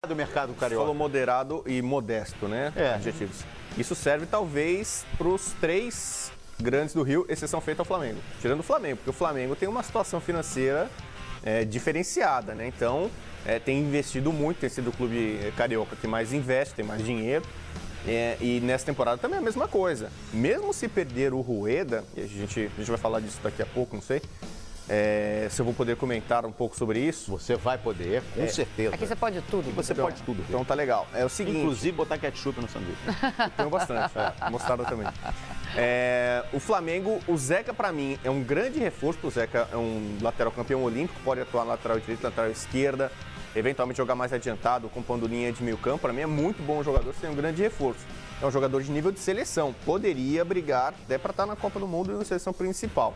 do mercado carioca. Falou moderado e modesto, né? Adjetivos. Isso serve talvez para os 3 grandes do Rio, exceção feita ao Flamengo. Tirando o Flamengo, porque o Flamengo tem uma situação financeira diferenciada, né? Então, tem investido muito, tem sido o clube carioca que mais investe, tem mais dinheiro. E nessa temporada também é a mesma coisa. Mesmo se perder o Rueda, e a gente vai falar disso daqui a pouco, não sei, se eu vou poder comentar um pouco sobre isso. Você vai poder, com certeza. Aqui você pode tudo. Você pode tudo. Então tá legal. É o seguinte... Inclusive botar ketchup no sanduíche. Tenho bastante, mostarda também. O Flamengo, o Zeca pra mim é um grande reforço, o Zeca é um lateral campeão olímpico, pode atuar na lateral direita, lateral esquerda, eventualmente jogar mais adiantado, compondo linha de meio campo. Para mim é muito bom jogador, tem um grande reforço. É um jogador de nível de seleção, poderia brigar até para estar na Copa do Mundo e na seleção principal.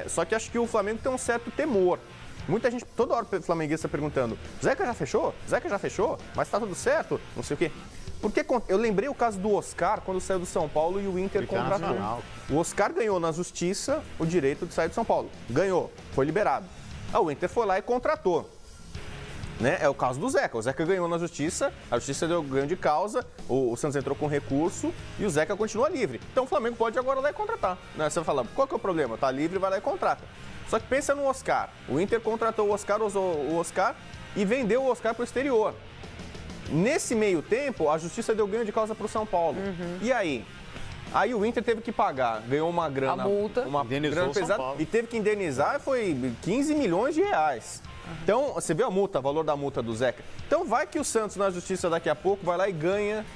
Só que acho que o Flamengo tem um certo temor. Muita gente, toda hora o flamenguista perguntando, Zeca já fechou? Zeca já fechou? Mas tá tudo certo? Não sei o quê. Porque eu lembrei o caso do Oscar, quando saiu do São Paulo e o Inter contratou. O Oscar ganhou na justiça o direito de sair do São Paulo. Ganhou, foi liberado. O Inter foi lá e contratou. Né? É o caso do Zeca. O Zeca ganhou na justiça, a justiça deu ganho de causa, o Santos entrou com recurso e o Zeca continua livre. Então o Flamengo pode agora ir lá e contratar. Né? Você vai falar, qual que é o problema? Tá livre, vai lá e contrata. Só que pensa no Oscar. O Inter contratou o Oscar, usou o Oscar e vendeu o Oscar para o exterior. Nesse meio tempo, a justiça deu ganho de causa para o São Paulo. E aí? Aí o Inter teve que pagar, ganhou uma grana, a multa, uma grana pesada e teve que indenizar, foi 15 milhões de reais. Então, você vê a multa, o valor da multa do Zeca. Então, vai que o Santos, na justiça daqui a pouco, vai lá e ganha...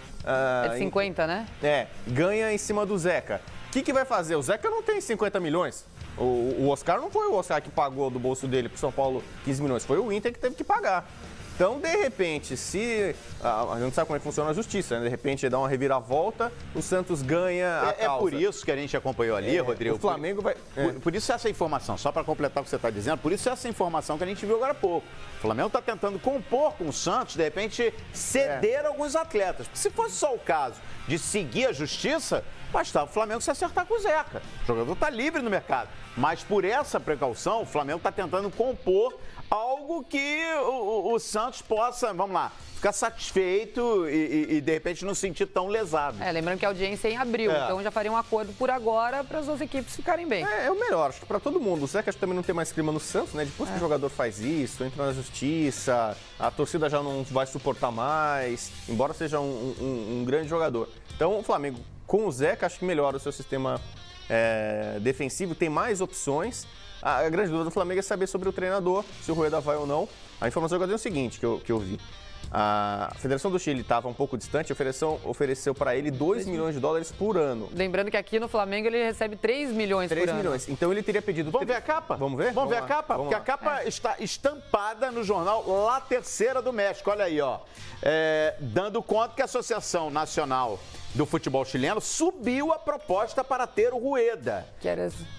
É 50, né? Ganha em cima do Zeca. O que vai fazer? O Zeca não tem 50 milhões. O Oscar não foi o Oscar que pagou do bolso dele pro São Paulo 15 milhões. Foi o Inter que teve que pagar. Então, de repente, se... A gente sabe como é que funciona a justiça, né? De repente, dá uma reviravolta, o Santos ganha a causa. É por isso que a gente acompanhou ali, Rodrigo. O Flamengo vai... Por isso essa informação, só para completar o que você está dizendo, por isso essa informação que a gente viu agora há pouco. O Flamengo está tentando compor com o Santos, de repente, ceder alguns atletas. Se fosse só o caso de seguir a justiça, bastava o Flamengo se acertar com o Zeca. O jogador está livre no mercado. Mas por essa precaução, o Flamengo está tentando compor algo que o Santos possa, vamos lá, ficar satisfeito e de repente não se sentir tão lesado. Lembrando que a audiência é em abril, então já faria um acordo por agora para as duas equipes ficarem bem. É o melhor, acho que para todo mundo. O Zeca também não tem mais clima no Santos, né? Depois que o jogador faz isso, entra na justiça, a torcida já não vai suportar mais, embora seja um grande jogador. Então o Flamengo, com o Zeca, acho que melhora o seu sistema defensivo, tem mais opções. A grande dúvida do Flamengo é saber sobre o treinador, se o Rueda vai ou não. A informação que eu tenho é o seguinte, que eu vi. A Federação do Chile estava um pouco distante, ofereceu para ele 2 milhões de dólares por ano. Lembrando que aqui no Flamengo ele recebe 3 milhões por ano. 3 milhões. Então ele teria pedido... Vamos ver a capa? Vamos ver? Vamos ver a capa? Porque a capa está estampada no jornal La Terceira do México. Olha aí, ó. Dando conta que a Associação Nacional do Futebol Chileno subiu a proposta para ter o Rueda.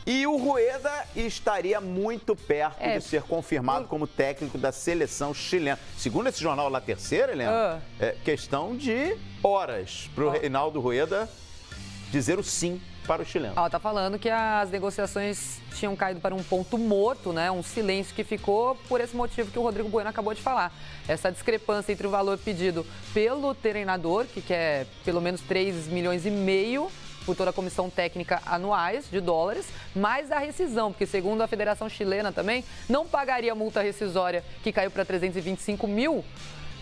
E o Rueda estaria muito perto de ser confirmado como técnico da seleção chilena. Segundo esse jornal La Terceira, Helena, é questão de horas para o Reinaldo Rueda dizer o sim para o chileno. Tá falando que as negociações tinham caído para um ponto morto, né? Um silêncio que ficou por esse motivo que o Rodrigo Bueno acabou de falar. Essa discrepância entre o valor pedido pelo treinador, que quer pelo menos 3 milhões e meio por toda a comissão técnica anuais de dólares, mais a rescisão, porque segundo a Federação Chilena também, não pagaria a multa rescisória que caiu para 325 mil,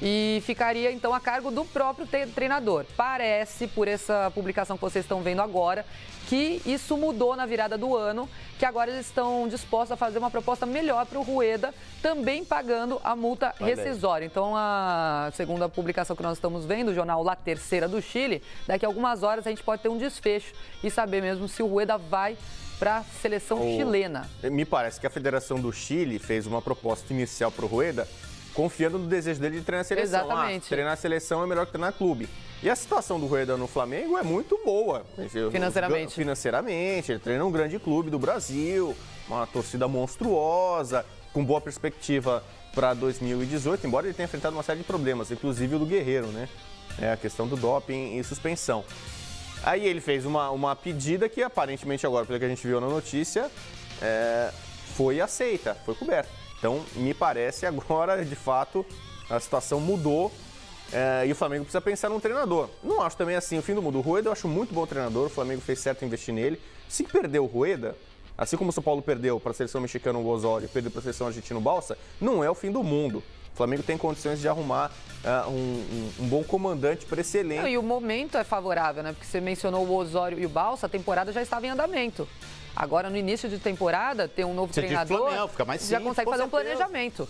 e ficaria, então, a cargo do próprio treinador. Parece, por essa publicação que vocês estão vendo agora, que isso mudou na virada do ano, que agora eles estão dispostos a fazer uma proposta melhor para o Rueda, também pagando a multa rescisória. Então, segundo a publicação que nós estamos vendo, o jornal La Terceira do Chile, daqui a algumas horas a gente pode ter um desfecho e saber mesmo se o Rueda vai para a seleção chilena. Me parece que a Federação do Chile fez uma proposta inicial para o Rueda, confiando no desejo dele de treinar a seleção. Exatamente. Treinar a seleção é melhor que treinar clube. E a situação do Rueda no Flamengo é muito boa. Financeiramente. Financeiramente, ele treina um grande clube do Brasil, uma torcida monstruosa, com boa perspectiva para 2018, embora ele tenha enfrentado uma série de problemas, inclusive o do Guerreiro, né? A questão do doping e suspensão. Aí ele fez uma pedida que aparentemente agora, pelo que a gente viu na notícia, foi aceita, foi coberta. Então, me parece agora, de fato, a situação mudou e o Flamengo precisa pensar num treinador. Não acho também assim o fim do mundo. O Rueda eu acho muito bom treinador, o Flamengo fez certo em investir nele. Se perder o Rueda, assim como o São Paulo perdeu para a seleção mexicana o Osório, perdeu para a seleção argentina o Balsa, não é o fim do mundo. O Flamengo tem condições de arrumar um bom comandante para esse elenco. E o momento é favorável, né? Porque você mencionou o Osório e o Balsa, a temporada já estava em andamento. Agora, no início de temporada, ter um novo treinador, Flamengo, fica mais já simples, consegue fazer um certeza. planejamento.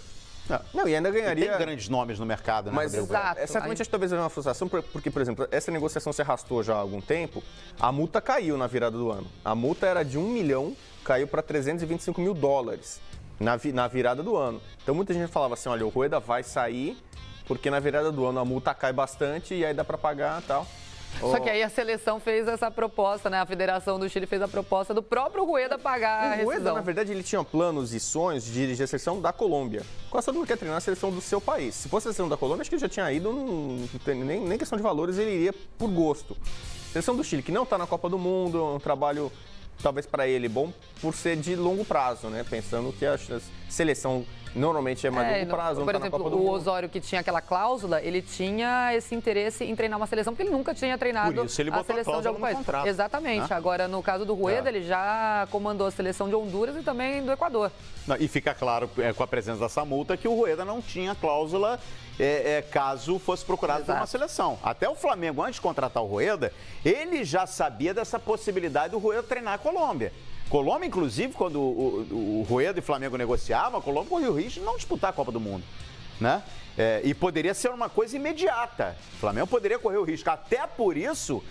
Não, e ainda ganharia... Tem grandes nomes no mercado, né? Mas exato. Certamente acho que talvez haja uma frustração, porque, por exemplo, essa negociação se arrastou já há algum tempo, a multa caiu na virada do ano. A multa era de 1 milhão, caiu para 325 mil dólares na virada do ano. Então muita gente falava assim, olha, o Rueda vai sair, porque na virada do ano a multa cai bastante e aí dá para pagar e tal. Só que aí a seleção fez essa proposta, né? A Federação do Chile fez a proposta do próprio Rueda pagar a rescisão. O Rueda, na verdade, ele tinha planos e sonhos de dirigir a seleção da Colômbia. Quase todo mundo quer treinar a seleção do seu país. Se fosse a seleção da Colômbia, acho que ele já tinha ido, não tem nem questão de valores, ele iria por gosto. A seleção do Chile, que não está na Copa do Mundo, é um trabalho, talvez para ele, bom por ser de longo prazo, né? Pensando que a seleção normalmente é mais longo prazo, por não tá exemplo, na Copa do o Mundo. Osório, que tinha aquela cláusula, ele tinha esse interesse em treinar uma seleção, porque ele nunca tinha treinado Por isso ele a botou a seleção de cláusula algum no país. contrato, Exatamente. né? Agora, no caso do Rueda, ele já comandou a seleção de Honduras e também do Equador. E fica claro, com a presença dessa multa, que o Rueda não tinha cláusula caso fosse procurado por uma seleção. Até o Flamengo, antes de contratar o Rueda, ele já sabia dessa possibilidade do Rueda treinar a Colômbia. Colômbia, inclusive, quando o Rueda e o Flamengo negociavam, a Colômbia corria o risco de não disputar a Copa do Mundo, né? E poderia ser uma coisa imediata. O Flamengo poderia correr o risco. Até por isso,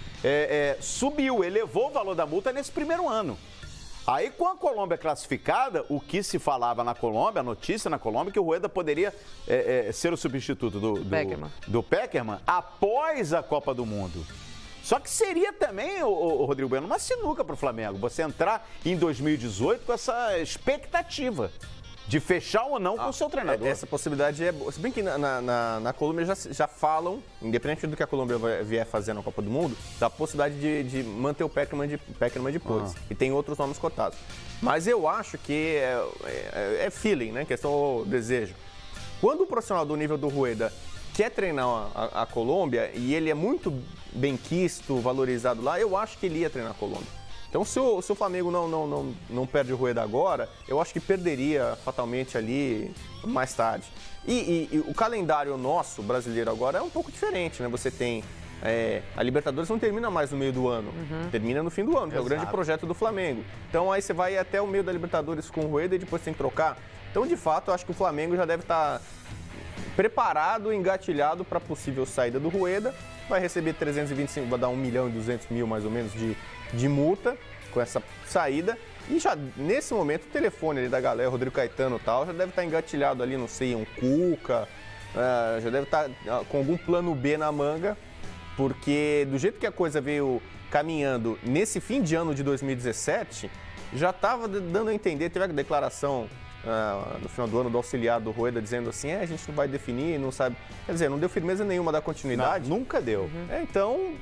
subiu, elevou o valor da multa nesse primeiro ano. Aí, com a Colômbia classificada, o que se falava na Colômbia, a notícia na Colômbia, que o Rueda poderia ser o substituto do Pekerman após a Copa do Mundo. Só que seria também, o Rodrigo Bueno, uma sinuca para o Flamengo, você entrar em 2018 com essa expectativa de fechar ou não com o seu treinador. Essa possibilidade é boa. Se bem que na Colômbia já falam, independente do que a Colômbia vier fazer na Copa do Mundo, da possibilidade de manter o Pekerman depois. E tem outros nomes cotados. Mas eu acho que é feeling, né? Questão desejo. Quando o profissional do nível do Rueda quer treinar a Colômbia e ele é muito benquisto, valorizado lá, eu acho que ele ia treinar a Colômbia. Então, se o Flamengo não perde o Rueda agora, eu acho que perderia fatalmente ali mais tarde. E o calendário nosso, brasileiro, agora é um pouco diferente, né? Você tem... a Libertadores não termina mais no meio do ano, termina no fim do ano, que é o grande projeto do Flamengo. Então, aí você vai até o meio da Libertadores com o Rueda e depois tem que trocar. Então, de fato, eu acho que o Flamengo já deve estar preparado, engatilhado para a possível saída do Rueda. Vai receber 325, vai dar 1 milhão e 200 mil mais ou menos de multa com essa saída. E já nesse momento o telefone ali da galera, Rodrigo Caetano e tal, já deve estar engatilhado ali, não sei, um Cuca, já deve estar com algum plano B na manga, porque do jeito que a coisa veio caminhando nesse fim de ano de 2017, já estava dando a entender, teve a declaração no final do ano do auxiliar do Rueda dizendo assim, a gente não vai definir, não sabe, quer dizer, não deu firmeza nenhuma da continuidade. Não, nunca deu. Então,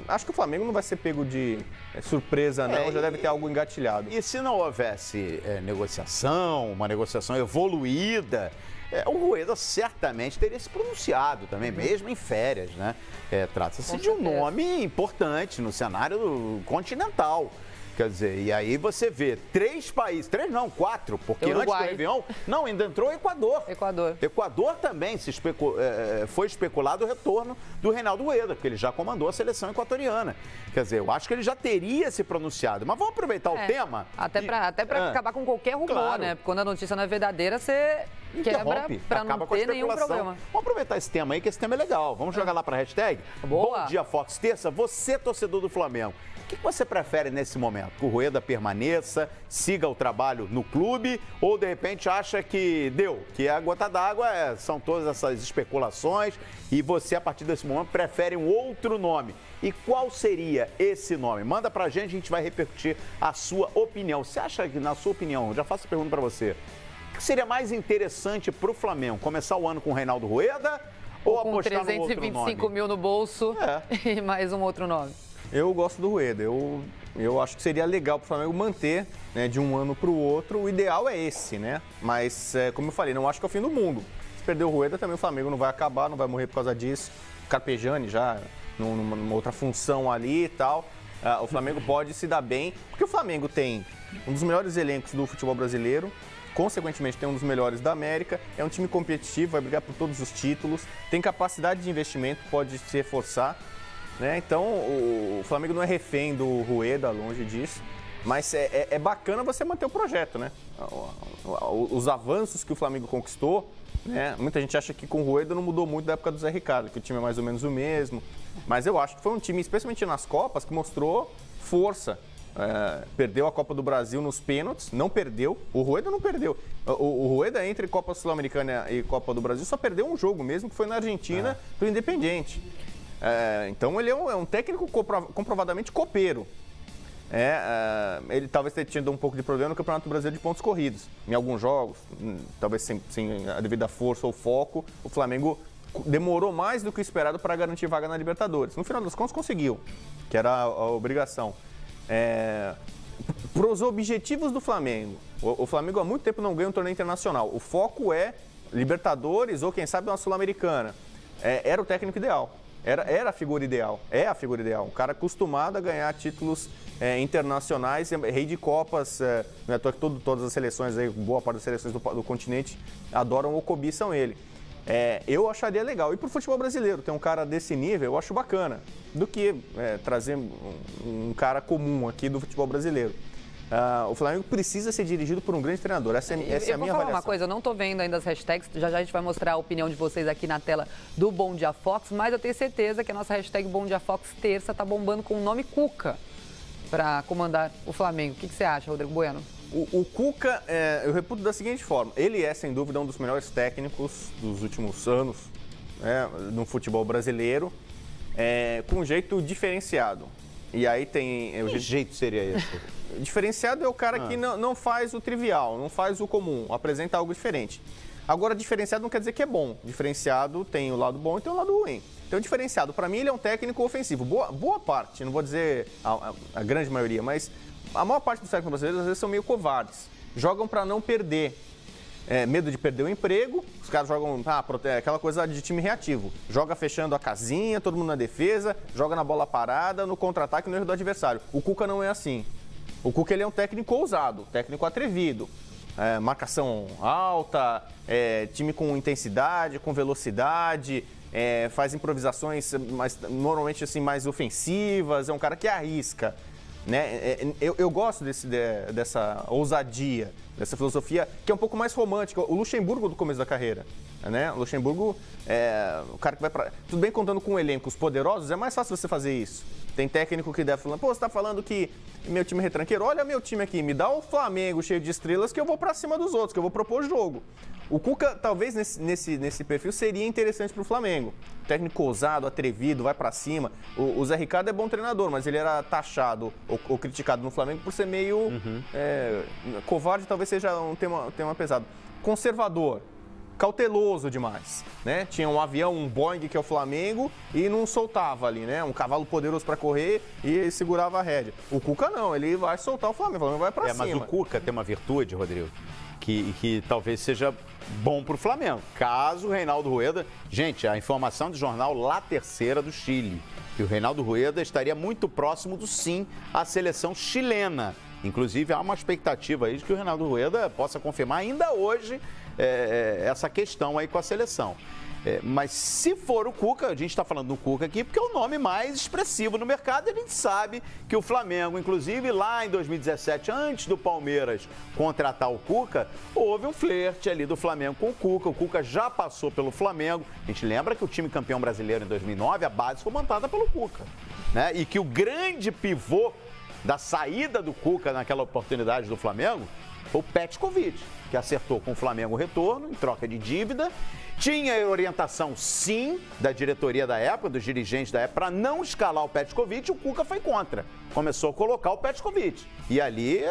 acho que o Flamengo não vai ser pego de surpresa não, já deve ter algo engatilhado. E se não houvesse negociação, uma negociação evoluída, o Rueda certamente teria se pronunciado também, mesmo em férias, né? Trata-se de um nome importante no cenário continental. Quer dizer, e aí você vê 3 países, 3 não, 4, porque antes do Réveillon, ainda entrou o Equador. Equador também foi especulado o retorno do Reinaldo Rueda, porque ele já comandou a seleção equatoriana. Quer dizer, eu acho que ele já teria se pronunciado. Mas vamos aproveitar o tema. Até para acabar com qualquer rumor, claro, né? Porque quando a notícia não é verdadeira, você quebra para não ter nenhum problema. Vamos aproveitar esse tema aí, que esse tema é legal. Vamos jogar lá para a hashtag? Boa. Bom dia, Fox Terça. Você, torcedor do Flamengo. O que você prefere nesse momento? Que o Rueda permaneça, siga o trabalho no clube ou de repente acha que deu, que a gota d'água são todas essas especulações e você a partir desse momento prefere um outro nome? E qual seria esse nome? Manda pra gente, a gente vai repercutir a sua opinião. Você acha que, na sua opinião, eu já faço a pergunta pra você, o que seria mais interessante pro Flamengo? Começar o ano com o Reinaldo Rueda ou apostar no outro nome? 325 mil no bolso e mais um outro nome. Eu gosto do Rueda, eu acho que seria legal para o Flamengo manter, né, de um ano para o outro, o ideal é esse, né? Mas, como eu falei, não acho que é o fim do mundo. perder o Rueda também o Flamengo não vai acabar, não vai morrer por causa disso. O Carpegiani já numa outra função ali e tal. O Flamengo pode se dar bem, porque o Flamengo tem um dos melhores elencos do futebol brasileiro, consequentemente tem um dos melhores da América, é um time competitivo, vai brigar por todos os títulos, tem capacidade de investimento, pode se reforçar, né? Então o Flamengo não é refém do Rueda, longe disso, mas é bacana você manter o projeto, né? Os avanços que o Flamengo conquistou, né? Muita gente acha que com o Rueda não mudou muito da época do Zé Ricardo, que o time é mais ou menos o mesmo, mas eu acho que foi um time, especialmente nas Copas, que mostrou força. Perdeu a Copa do Brasil nos pênaltis, não perdeu, o Rueda não perdeu. O Rueda, entre Copa Sul-Americana e Copa do Brasil, só perdeu um jogo mesmo, que foi na Argentina, do Independiente. Então ele é um técnico comprovadamente copeiro. Ele talvez tenha tido um pouco de problema no Campeonato Brasileiro de pontos corridos. Em alguns jogos, talvez sem a devida força ou foco, o Flamengo demorou mais do que o esperado para garantir vaga na Libertadores. No final das contas, conseguiu, que era a obrigação. Para os objetivos do Flamengo, o Flamengo há muito tempo não ganha um torneio internacional. O foco é Libertadores ou, quem sabe, uma Sul-Americana. Era o técnico ideal, era a figura ideal, é a figura ideal. Um cara acostumado a ganhar títulos internacionais, rei de Copas. Não é à toa que todas as seleções, boa parte das seleções do continente adoram ou cobiçam ele. Eu acharia legal. E para o futebol brasileiro, ter um cara desse nível, eu acho bacana, do que trazer um cara comum aqui do futebol brasileiro. O Flamengo precisa ser dirigido por um grande treinador. Essa é a minha avaliação. Eu vou falar uma coisa, eu não estou vendo ainda as hashtags, já a gente vai mostrar a opinião de vocês aqui na tela do Bom Dia Fox, mas eu tenho certeza que a nossa hashtag Bom Dia Fox terça está bombando com o nome Cuca para comandar o Flamengo. O que você acha, Rodrigo Bueno? O Cuca, eu reputo da seguinte forma, ele é sem dúvida um dos melhores técnicos dos últimos anos no futebol brasileiro, com um jeito diferenciado. E aí tem... Que jeito seria esse? Diferenciado é o cara que não faz o trivial, não faz o comum, apresenta algo diferente. Agora, diferenciado não quer dizer que é bom. Diferenciado tem o lado bom e tem o lado ruim. Então, diferenciado, para mim, ele é um técnico ofensivo. Boa parte, não vou dizer a grande maioria, mas a maior parte dos técnicos brasileiros, às vezes, são meio covardes. Jogam para não perder. Medo de perder o emprego, os caras jogam aquela coisa de time reativo. Joga fechando a casinha, todo mundo na defesa, joga na bola parada, no contra-ataque, no erro do adversário. O Cuca não é assim. O Cuca ele é um técnico ousado, técnico atrevido. Marcação alta, time com intensidade, com velocidade, faz improvisações normalmente assim, mais ofensivas, é um cara que arrisca. Né? Eu gosto dessa ousadia, dessa filosofia que é um pouco mais romântica. O Luxemburgo do começo da carreira, né? O Luxemburgo o cara que vai para... Tudo bem, contando com elencos poderosos, é mais fácil você fazer isso. Tem técnico que deve falar, você tá falando que meu time é retranqueiro? Olha meu time aqui, me dá um Flamengo cheio de estrelas que eu vou para cima dos outros, que eu vou propor jogo. O Cuca, talvez nesse perfil, seria interessante para o Flamengo. Técnico ousado, atrevido, vai para cima. O Zé Ricardo é bom treinador, mas ele era taxado ou criticado no Flamengo por ser meio covarde, talvez seja um tema pesado. Conservador, cauteloso demais, né? Tinha um avião, um Boeing, que é o Flamengo, e não soltava ali, né? Um cavalo poderoso para correr e segurava a rédea. O Cuca não, ele vai soltar o Flamengo vai para cima. Mas o Cuca tem uma virtude, Rodrigo, que talvez seja bom para o Flamengo. Caso o Reinaldo Rueda... Gente, a informação do jornal La Terceira do Chile, que o Reinaldo Rueda estaria muito próximo do sim à seleção chilena. Inclusive, há uma expectativa aí de que o Reinaldo Rueda possa confirmar ainda hoje essa questão aí com a seleção. Mas se for o Cuca, a gente está falando do Cuca aqui porque é o nome mais expressivo no mercado, e a gente sabe que o Flamengo, inclusive lá em 2017, antes do Palmeiras contratar o Cuca, houve um flerte ali do Flamengo com o Cuca já passou pelo Flamengo. A gente lembra que o time campeão brasileiro em 2009, a base foi montada pelo Cuca, né? E que o grande pivô da saída do Cuca naquela oportunidade do Flamengo foi o Petkovic, que acertou com o Flamengo o retorno em troca de dívida. Tinha orientação, sim, da diretoria da época, dos dirigentes da época, para não escalar o Petkovic, o Cuca foi contra. Começou a colocar o Petkovic. E ali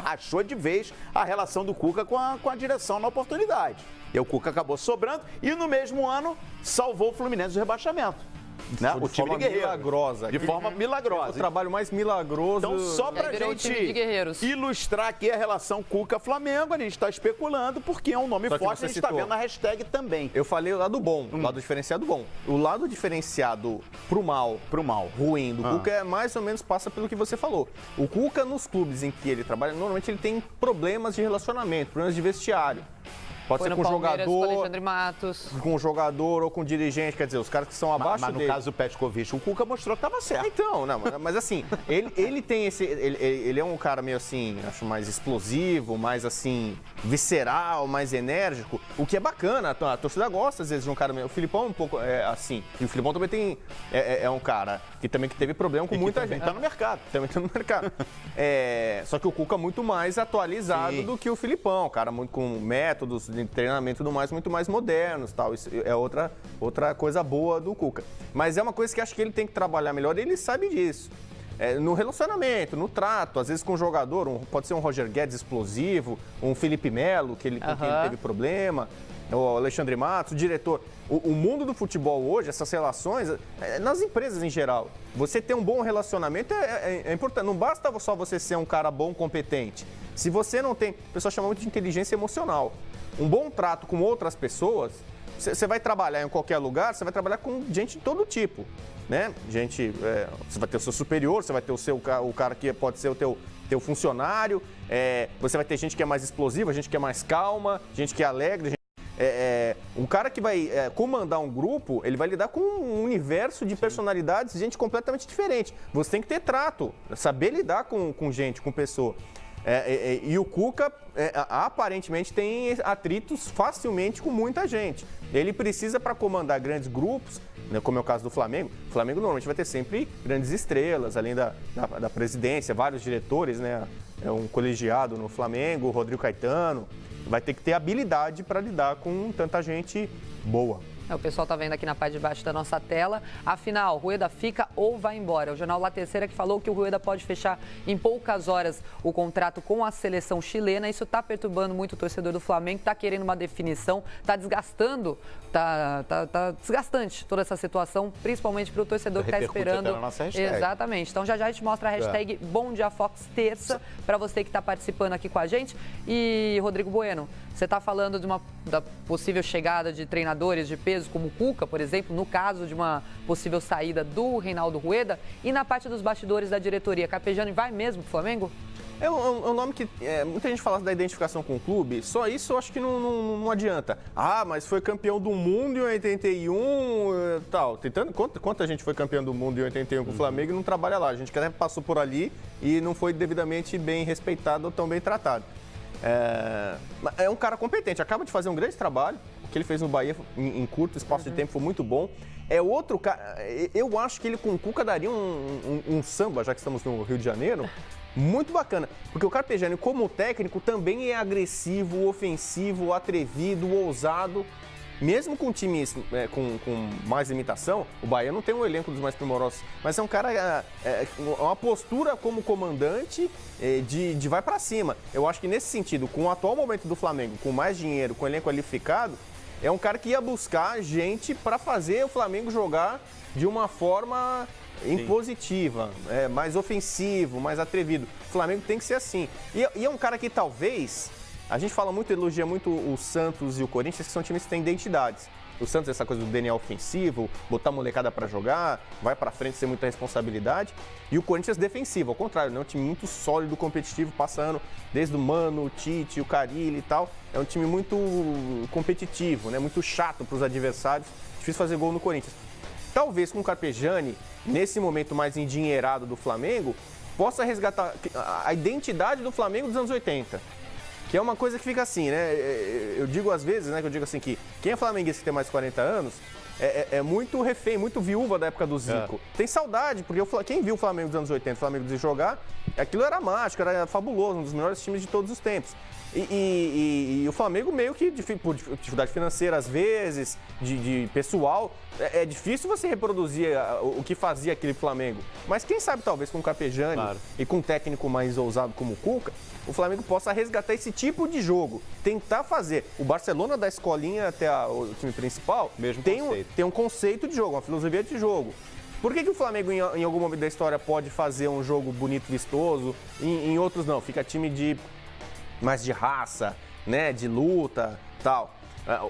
rachou de vez a relação do Cuca com a direção na oportunidade. E o Cuca acabou sobrando e no mesmo ano salvou o Fluminense do rebaixamento. Né? O time de guerreiros. Milagrosa. De forma milagrosa. O trabalho mais milagroso. Então, só pra gente ilustrar aqui a relação Cuca-Flamengo, a gente está especulando, porque é um nome forte, a gente está vendo na hashtag também. Eu falei o lado bom, o lado diferenciado bom. O lado diferenciado pro mal, ruim do Cuca é mais ou menos passa pelo que você falou. O Cuca, nos clubes em que ele trabalha, normalmente ele tem problemas de relacionamento, problemas de vestiário. Pode ser com jogador, com Alexandre Matos. Com jogador ou com dirigente, quer dizer, os caras que são abaixo dele. Mas no caso do Petkovic, o Cuca mostrou que estava certo. Então, não, mas assim, ele tem esse... Ele é um cara meio assim, acho mais explosivo, mais assim, visceral, mais enérgico, o que é bacana, a torcida gosta às vezes de um cara meio... O Filipão é um pouco assim, e o Filipão também tem... É um cara que teve problema com muita gente. Tá no mercado. Também tá no mercado. Só que o Cuca é muito mais atualizado do que o Filipão, cara, muito com métodos de treinamento e tudo mais, muito mais modernos, tal. Isso é outra coisa boa do Cuca. Mas é uma coisa que acho que ele tem que trabalhar melhor e ele sabe disso. No relacionamento, no trato, às vezes com o jogador, pode ser um Roger Guedes explosivo, um Felipe Melo, com quem ele teve problema, o Alexandre Matos, o diretor. O mundo do futebol hoje, essas relações, nas empresas em geral, você ter um bom relacionamento é importante. Não basta só você ser um cara bom, competente. Se você não tem, o pessoal chama muito de inteligência emocional. Um bom trato com outras pessoas, você vai trabalhar em qualquer lugar, você vai trabalhar com gente de todo tipo, né? Gente, você vai ter o seu superior, você vai ter o cara que pode ser o teu funcionário, você vai ter gente que é mais explosiva, gente que é mais calma, gente que é alegre. Um cara que vai comandar um grupo, ele vai lidar com um universo de personalidades, gente completamente diferente. Você tem que ter trato, saber lidar com gente, com pessoa. E o Cuca, aparentemente, tem atritos facilmente com muita gente. Ele precisa, para comandar grandes grupos, né, como é o caso do Flamengo. O Flamengo normalmente vai ter sempre grandes estrelas, além da presidência, vários diretores, né? É um colegiado no Flamengo, o Rodrigo Caetano. Vai ter que ter habilidade para lidar com tanta gente boa. O pessoal está vendo aqui na parte de baixo da nossa tela. Afinal, Rueda fica ou vai embora? O jornal La Terceira que falou que o Rueda pode fechar em poucas horas o contrato com a seleção chilena. Isso está perturbando muito o torcedor do Flamengo, está querendo uma definição, está desgastando, tá desgastante toda essa situação, principalmente para o torcedor que está esperando. Exatamente. Então já a gente mostra a hashtag Bom Dia Fox terça para você que está participando aqui com a gente. E Rodrigo Bueno, você está falando da possível chegada de treinadores de peso, como o Cuca, por exemplo, no caso de uma possível saída do Reinaldo Rueda, e na parte dos bastidores da diretoria, Carpegiani vai mesmo pro Flamengo? É um nome que muita gente fala da identificação com o clube, só isso eu acho que não adianta. Mas foi campeão do mundo em 81 tal. Quanta gente foi campeão do mundo em 81 com o Flamengo e não trabalha lá? A gente que até passou por ali e não foi devidamente bem respeitado ou tão bem tratado. É um cara competente, acaba de fazer um grande trabalho. O que ele fez no Bahia em curto espaço de tempo foi muito bom. É outro cara, eu acho que ele com o Cuca daria um samba, já que estamos no Rio de Janeiro, muito bacana. Porque o Carpegiani, como técnico, também é agressivo, ofensivo, atrevido, ousado. Mesmo com times com mais limitação, o Bahia não tem um elenco dos mais primorosos, mas é um cara, uma postura como comandante de vai pra cima. Eu acho que nesse sentido, com o atual momento do Flamengo, com mais dinheiro, com o elenco qualificado, é um cara que ia buscar gente para fazer o Flamengo jogar de uma forma impositiva, mais ofensivo, mais atrevido. O Flamengo tem que ser assim. E é um cara que talvez... A gente elogia muito o Santos e o Corinthians, que são times que têm identidades. O Santos é essa coisa do DNA ofensivo, botar a molecada para jogar, vai para frente sem muita responsabilidade. E o Corinthians defensivo, ao contrário, é um time muito sólido, competitivo, passando desde o Mano, o Tite, o Carille e tal. É um time muito competitivo, né? Muito chato para os adversários, difícil fazer gol no Corinthians. Talvez com o Carpegiani, nesse momento mais endinheirado do Flamengo, possa resgatar a identidade do Flamengo dos anos 80. Que é uma coisa que fica assim, né? Eu digo às vezes, né? Que eu digo assim que quem é flamenguista que tem mais de 40 anos é muito refém, muito viúva da época do Zico. Tem saudade, porque quem viu o Flamengo dos anos 80, o Flamengo de jogar, aquilo era mágico, era fabuloso, um dos melhores times de todos os tempos. E o Flamengo meio que, por dificuldade financeira às vezes, de pessoal, é difícil você reproduzir o que fazia aquele Flamengo. Mas quem sabe talvez com o Carpegiani e com um técnico mais ousado como o Cuca, o Flamengo possa resgatar esse tipo de jogo, tentar fazer. O Barcelona da escolinha até o time principal mesmo tem um conceito de jogo, uma filosofia de jogo. Por que o Flamengo, em algum momento da história, pode fazer um jogo bonito, vistoso, em outros não? Fica time mais de raça, né, de luta, tal.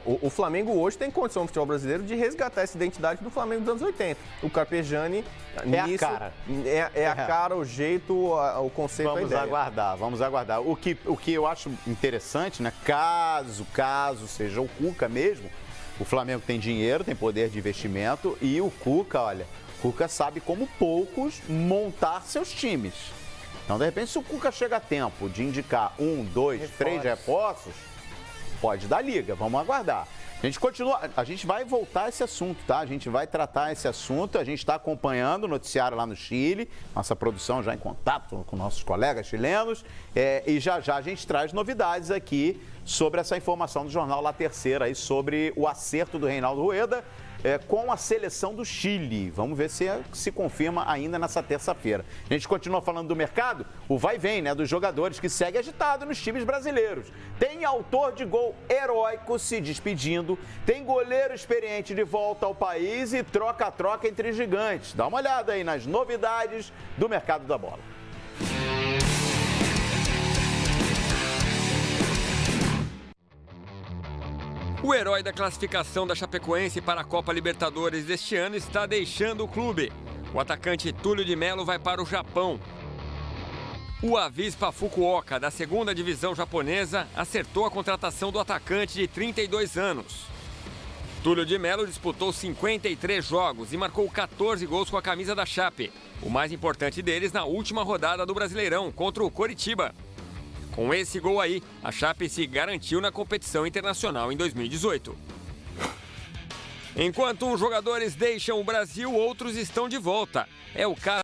O Flamengo hoje tem condição no futebol brasileiro de resgatar essa identidade do Flamengo dos anos 80. O Carpegiani, a cara. É a cara, o jeito, o conceito, a ideia. Vamos aguardar. O que eu acho interessante, né? Caso seja o Cuca mesmo, o Flamengo tem dinheiro, tem poder de investimento e o Cuca, olha, o Cuca sabe como poucos montar seus times. Então, de repente, se o Cuca chega a tempo de indicar 1, 2, 3 reforços, pode dar liga, vamos aguardar. A gente vai voltar a esse assunto, tá? A gente vai tratar esse assunto, a gente está acompanhando o noticiário lá no Chile, nossa produção já em contato com nossos colegas chilenos, e já a gente traz novidades aqui sobre essa informação do jornal La Terceira, aí, sobre o acerto do Reinaldo Rueda com a seleção do Chile. Vamos ver se confirma ainda nessa terça-feira. A gente continua falando do mercado, o vai e vem, né, dos jogadores que segue agitado nos times brasileiros. Tem autor de gol heróico se despedindo, tem goleiro experiente de volta ao país e troca-troca entre gigantes. Dá uma olhada aí nas novidades do mercado da bola. O herói da classificação da Chapecoense para a Copa Libertadores deste ano está deixando o clube. O atacante Túlio de Melo vai para o Japão. O Avispa Fukuoka, da 2ª divisão japonesa, acertou a contratação do atacante de 32 anos. Túlio de Melo disputou 53 jogos e marcou 14 gols com a camisa da Chape. O mais importante deles na última rodada do Brasileirão, contra o Coritiba. Com esse gol aí, a Chape se garantiu na competição internacional em 2018. Enquanto uns jogadores deixam o Brasil, outros estão de volta. É o caso